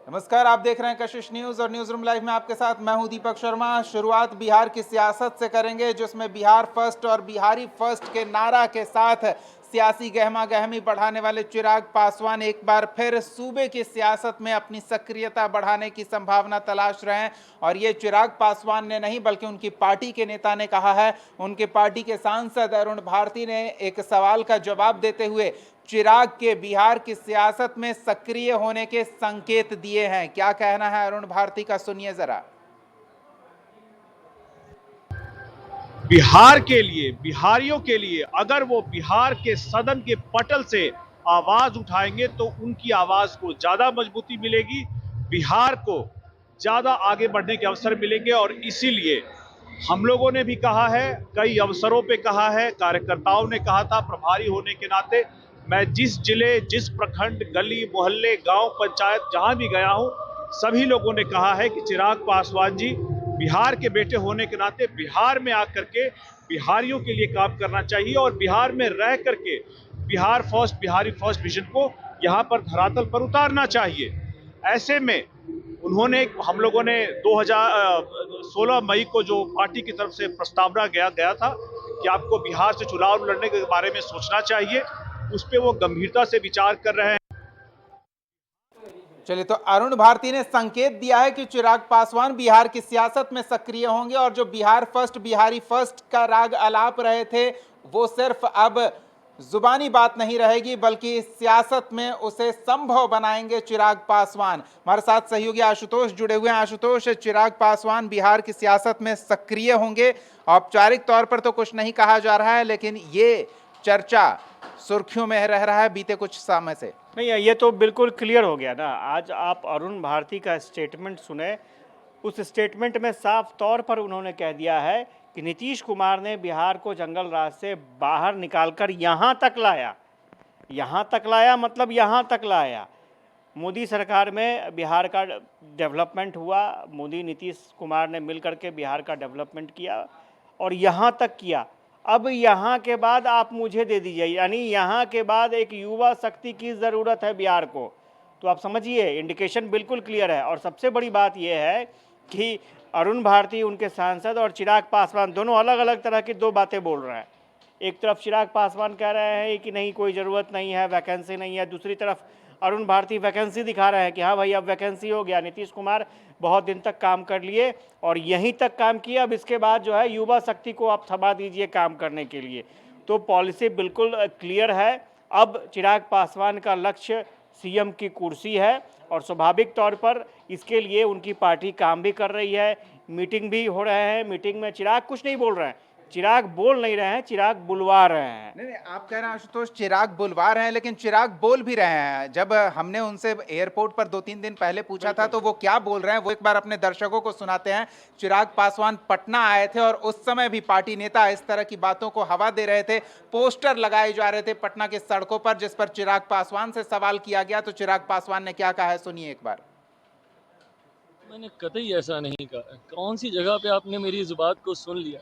नमस्कार, आप देख रहे हैं कशिश न्यूज और न्यूज रूम लाइव में आपके साथ मैं हूं दीपक शर्मा। शुरुआत बिहार की सियासत से करेंगे, जिसमें बिहार फर्स्ट और बिहारी फर्स्ट के नारा के साथ सियासी गहमा गहमी बढ़ाने वाले चिराग पासवान एक बार फिर सूबे की सियासत में अपनी सक्रियता बढ़ाने की संभावना तलाश रहे हैं। और ये चिराग पासवान ने नहीं बल्कि उनकी पार्टी के नेता ने कहा है। उनके पार्टी के सांसद अरुण भारती ने एक सवाल का जवाब देते हुए चिराग के बिहार की सियासत में सक्रिय होने के संकेत दिए हैं। क्या कहना है अरुण भारती का, सुनिए जरा। बिहार के लिए, बिहारियों के लिए अगर वो बिहार के सदन के पटल से आवाज उठाएंगे तो उनकी आवाज को ज्यादा मजबूती मिलेगी, बिहार को ज्यादा आगे बढ़ने के अवसर मिलेंगे। और इसीलिए हम लोगों ने भी कहा है, कई अवसरों पे कहा है, कार्यकर्ताओं ने कहा था, प्रभारी होने के नाते मैं जिस जिले, जिस प्रखंड, गली मोहल्ले, गांव पंचायत जहां भी गया हूं, सभी लोगों ने कहा है कि चिराग पासवान जी बिहार के बेटे होने के नाते बिहार में आकर के बिहारियों के लिए काम करना चाहिए और बिहार में रह करके Bihar first, Bihari first vision को यहाँ पर धरातल पर उतारना चाहिए। ऐसे में उन्होंने, हम लोगों ने 2016 मई को जो पार्टी की तरफ से प्रस्तावना गया था कि आपको बिहार से चुनाव लड़ने के बारे में सोचना चाहिए, उस पर वो गंभीरता से विचार कर रहे हैं। चलिए, तो अरुण भारती ने संकेत दिया है कि चिराग पासवान बिहार की सियासत में सक्रिय होंगे और जो बिहार फर्स्ट, बिहारी फर्स्ट का राग अलाप रहे थे, वो सिर्फ अब जुबानी बात नहीं रहेगी बल्कि सियासत में उसे संभव बनाएंगे चिराग पासवान। हमारे साथ सहयोगी आशुतोष जुड़े हुए हैं। आशुतोष, चिराग पासवान बिहार की सियासत में सक्रिय होंगे, औपचारिक तौर पर तो कुछ नहीं कहा जा रहा है, लेकिन ये चर्चा सुर्खियों में रह रहा है बीते कुछ समय से। नहीं, ये तो बिल्कुल क्लियर हो गया ना। आज आप अरुण भारती का स्टेटमेंट सुने, उस स्टेटमेंट में साफ तौर पर उन्होंने कह दिया है कि नीतीश कुमार ने बिहार को जंगल राज से बाहर निकालकर यहाँ तक लाया। यहाँ तक लाया मतलब यहाँ तक लाया। मोदी सरकार में बिहार का डेवलपमेंट हुआ, मोदी नीतीश कुमार ने मिल करके बिहार का डेवलपमेंट किया और यहाँ तक किया। अब यहाँ के बाद आप मुझे दे दीजिए, यानी यहाँ के बाद एक युवा शक्ति की ज़रूरत है बिहार को। तो आप समझिए, इंडिकेशन बिल्कुल क्लियर है। और सबसे बड़ी बात यह है कि अरुण भारती, उनके सांसद, और चिराग पासवान दोनों अलग अलग तरह की दो बातें बोल रहे हैं। एक तरफ चिराग पासवान कह रहे हैं कि नहीं, कोई ज़रूरत नहीं है, वैकेंसी नहीं है। दूसरी तरफ अरुण भारती वैकेंसी दिखा रहे हैं कि हाँ भाई, अब वैकेंसी हो गया, नीतीश कुमार बहुत दिन तक काम कर लिए और यहीं तक काम किया, अब इसके बाद जो है युवा शक्ति को आप थमा दीजिए काम करने के लिए। तो पॉलिसी बिल्कुल क्लियर है। अब चिराग पासवान का लक्ष्य सीएम की कुर्सी है और स्वाभाविक तौर पर इसके लिए उनकी पार्टी काम भी कर रही है, मीटिंग भी हो रहे हैं। मीटिंग में चिराग कुछ नहीं बोल रहे हैं, चिराग बोल नहीं रहे हैं, चिराग बुलवा रहे हैं। नहीं, आप कह रहे हैं आशुतोष चिराग बुलवा रहे हैं, लेकिन चिराग बोल भी रहे हैं। जब हमने उनसे एयरपोर्ट पर 2-3 दिन पहले पूछा था तो वो क्या बोल रहे हैं, वो एक बार अपने दर्शकों को सुनाते हैं। चिराग पासवान पटना आए थे और उस समय भी पार्टी नेता इस तरह की बातों को हवा दे रहे थे। पोस्टर लगाए जा रहे थे पटना की सड़कों पर, जिस पर चिराग पासवान से सवाल किया गया तो चिराग पासवान ने क्या कहा है, सुनिए एक बार। मैंने कतई ऐसा नहीं कहा। कौन सी जगह पे आपने मेरी इस बात को सुन लिया?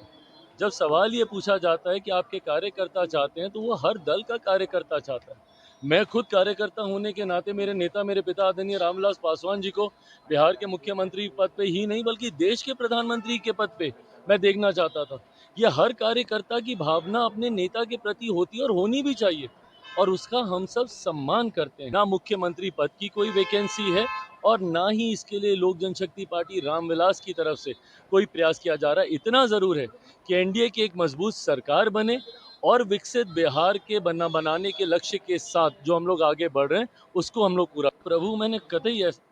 जब सवाल ये पूछा जाता है कि आपके कार्यकर्ता चाहते हैं, तो वो हर दल का कार्यकर्ता चाहता है। मैं खुद कार्यकर्ता होने के नाते मेरे नेता, मेरे पिता आदरणीय रामविलास पासवान जी को बिहार के मुख्यमंत्री पद पे ही नहीं बल्कि देश के प्रधानमंत्री के पद पे मैं देखना चाहता था। ये हर कार्यकर्ता की भावना अपने नेता के प्रति होती है और होनी भी चाहिए, और उसका हम सब सम्मान करते हैं। ना मुख्यमंत्री पद की कोई वैकेंसी है और ना ही इसके लिए लोक जनशक्ति पार्टी रामविलास की तरफ से कोई प्रयास किया जा रहा है। इतना ज़रूर है कि एनडीए की एक मजबूत सरकार बने और विकसित बिहार के बनाने के लक्ष्य के साथ जो हम लोग आगे बढ़ रहे हैं, उसको हम लोग पूरा। प्रभु, मैंने कतई ऐसा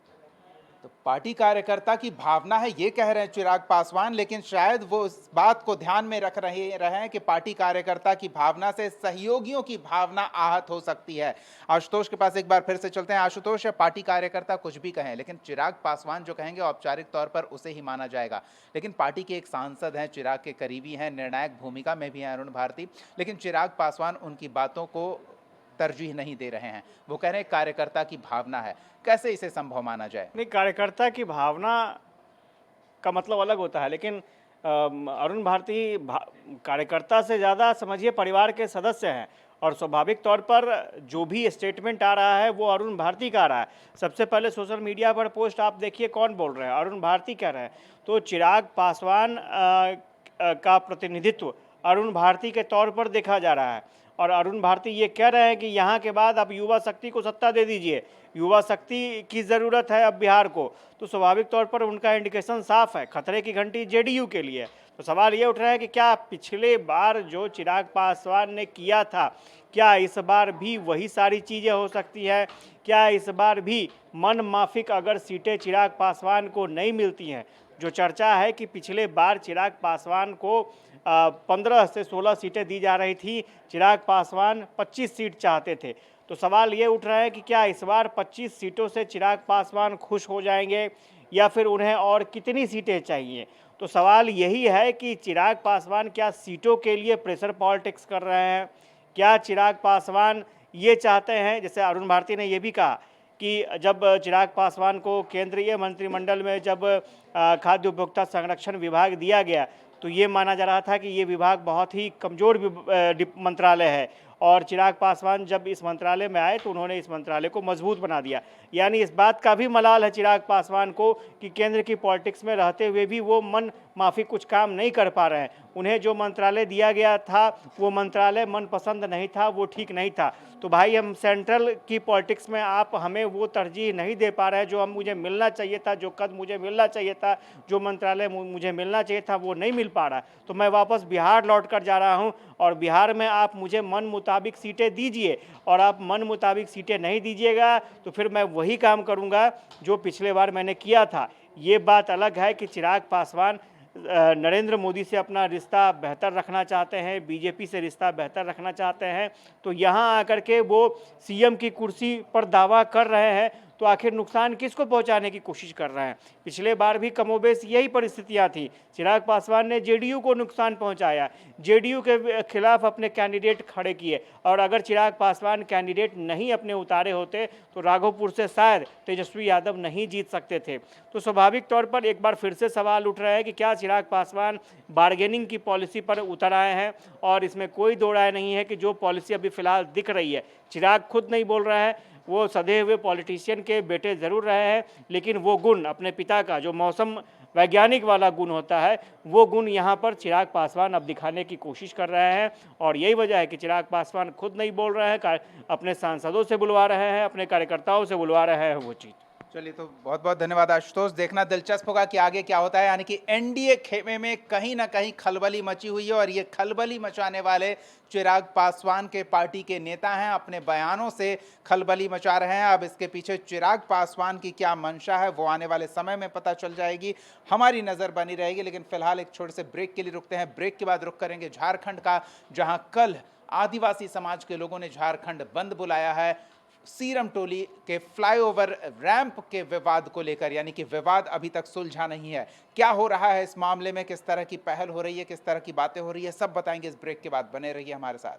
तो पार्टी कार्यकर्ता की भावना है, ये कह रहे हैं चिराग पासवान, लेकिन शायद वो इस बात को ध्यान में रख रहे हैं कि पार्टी कार्यकर्ता की भावना से सहयोगियों की भावना आहत हो सकती है। आशुतोष के पास एक बार फिर से चलते हैं। आशुतोष, पार्टी कार्यकर्ता कुछ भी कहें, लेकिन चिराग पासवान जो कहेंगे औपचारिक तौर पर उसे ही माना जाएगा। लेकिन पार्टी के एक सांसद हैं, चिराग के करीबी हैं, निर्णायक भूमिका में भी हैं अरुण भारती, लेकिन चिराग पासवान उनकी बातों को तरजीह नहीं दे रहे हैं। वो कह रहे हैं कार्यकर्ता की भावना है। कैसे इसे संभव माना जाए? नहीं, कार्यकर्ता की भावना का मतलब अलग होता है, लेकिन अरुण भारती कार्यकर्ता से ज़्यादा समझिए परिवार के सदस्य हैं, और स्वाभाविक तौर पर जो भी स्टेटमेंट आ रहा है वो अरुण भारती का आ रहा है। सबसे पहले सोशल मीडिया पर पोस्ट आप देखिए कौन बोल रहे हैं, अरुण भारती कह रहे हैं। तो चिराग पासवान का प्रतिनिधित्व अरुण भारती के तौर पर देखा जा रहा है, और अरुण भारती ये कह रहे हैं कि यहाँ के बाद आप युवा शक्ति को सत्ता दे दीजिए, युवा शक्ति की ज़रूरत है अब बिहार को। तो स्वाभाविक तौर पर उनका इंडिकेशन साफ है, खतरे की घंटी जेडीयू के लिए। तो सवाल ये उठ रहा है कि क्या पिछले बार जो चिराग पासवान ने किया था, क्या इस बार भी वही सारी चीज़ें हो सकती है? क्या इस बार भी मन माफिक अगर सीटें चिराग पासवान को नहीं मिलती हैं? जो चर्चा है कि पिछले बार चिराग पासवान को 15 से 16 सीटें दी जा रही थी, चिराग पासवान 25 सीट चाहते थे। तो सवाल ये उठ रहा है कि क्या इस बार 25 सीटों से चिराग पासवान खुश हो जाएंगे, या फिर उन्हें और कितनी सीटें चाहिए? तो सवाल यही है कि चिराग पासवान क्या सीटों के लिए प्रेशर पॉलिटिक्स कर रहे हैं? क्या चिराग पासवान ये चाहते हैं, जैसे अरुण भारती ने ये भी कहा कि जब चिराग पासवान को केंद्रीय मंत्रिमंडल में जब खाद्य उपभोक्ता संरक्षण विभाग दिया गया, तो ये माना जा रहा था कि ये विभाग बहुत ही कमज़ोर मंत्रालय है, और चिराग पासवान जब इस मंत्रालय में आए तो उन्होंने इस मंत्रालय को मजबूत बना दिया। यानी इस बात का भी मलाल है चिराग पासवान को कि केंद्र की पॉलिटिक्स में रहते हुए भी वो मन माफी कुछ काम नहीं कर पा रहे हैं। उन्हें जो मंत्रालय दिया गया था वो मंत्रालय मनपसंद नहीं था, वो ठीक नहीं था। तो भाई हम सेंट्रल की पॉलिटिक्स में आप हमें वो तरजीह नहीं दे पा रहे हैं जो मुझे मिलना चाहिए था, जो कद मुझे मिलना चाहिए था, जो मंत्रालय मुझे मिलना चाहिए था, वो नहीं मिल पा रहा। तो मैं वापस बिहार लौट कर जा रहा हूँ, और बिहार में आप मुझे मन मुताबिक सीटें दीजिए, और आप मन मुताबिक सीटें नहीं दीजिएगा तो फिर मैं वही काम करूंगा जो पिछले बार मैंने किया था। ये बात अलग है कि चिराग पासवान नरेंद्र मोदी से अपना रिश्ता बेहतर रखना चाहते हैं, बीजेपी से रिश्ता बेहतर रखना चाहते हैं, तो यहाँ आकर के वो सीएम की कुर्सी पर दावा कर रहे हैं, तो आखिर नुकसान किसको पहुंचाने की कोशिश कर रहे हैं? पिछले बार भी कमोबेश यही परिस्थितियां थी। चिराग पासवान ने जेडीयू को नुकसान पहुंचाया, जेडीयू के खिलाफ अपने कैंडिडेट खड़े किए, और अगर चिराग पासवान कैंडिडेट नहीं अपने उतारे होते तो राघोपुर से शायद तेजस्वी यादव नहीं जीत सकते थे। तो स्वाभाविक तौर पर एक बार फिर से सवाल उठ रहा है कि क्या चिराग पासवान बार्गेनिंग की पॉलिसी पर उतर आए हैं? और इसमें कोई दो राय नहीं है कि जो पॉलिसी अभी फिलहाल दिख रही है, चिराग खुद नहीं बोल रहा है, वो सधे हुए पॉलिटिशियन के बेटे ज़रूर रहे हैं, लेकिन वो गुण अपने पिता का जो मौसम वैज्ञानिक वाला गुण होता है, वो गुण यहाँ पर चिराग पासवान अब दिखाने की कोशिश कर रहे हैं। और यही वजह है कि चिराग पासवान खुद नहीं बोल रहे हैं, अपने सांसदों से बुलवा रहे हैं, अपने कार्यकर्ताओं से बुलवा रहे हैं वो चीज़। चलिए, तो बहुत बहुत धन्यवाद आशुतोष। देखना दिलचस्प होगा कि आगे क्या होता है। यानी कि एनडीए खेमे में कहीं ना कहीं खलबली मची हुई है, और ये खलबली मचाने वाले चिराग पासवान के पार्टी के नेता हैं, अपने बयानों से खलबली मचा रहे हैं। अब इसके पीछे चिराग पासवान की क्या मंशा है वो आने वाले समय में पता चल जाएगी, हमारी नज़र बनी रहेगी। लेकिन फिलहाल एक छोटे से ब्रेक के लिए रुकते हैं। ब्रेक के बाद रुक करेंगे झारखंड का, जहां कल आदिवासी समाज के लोगों ने झारखंड बंद बुलाया है सीरम टोली के फ्लाईओवर रैंप के विवाद को लेकर। यानी कि विवाद अभी तक सुलझा नहीं है। क्या हो रहा है इस मामले में, किस तरह की पहल हो रही है, किस तरह की बातें हो रही है, सब बताएंगे इस ब्रेक के बाद। बने रहिए हमारे साथ।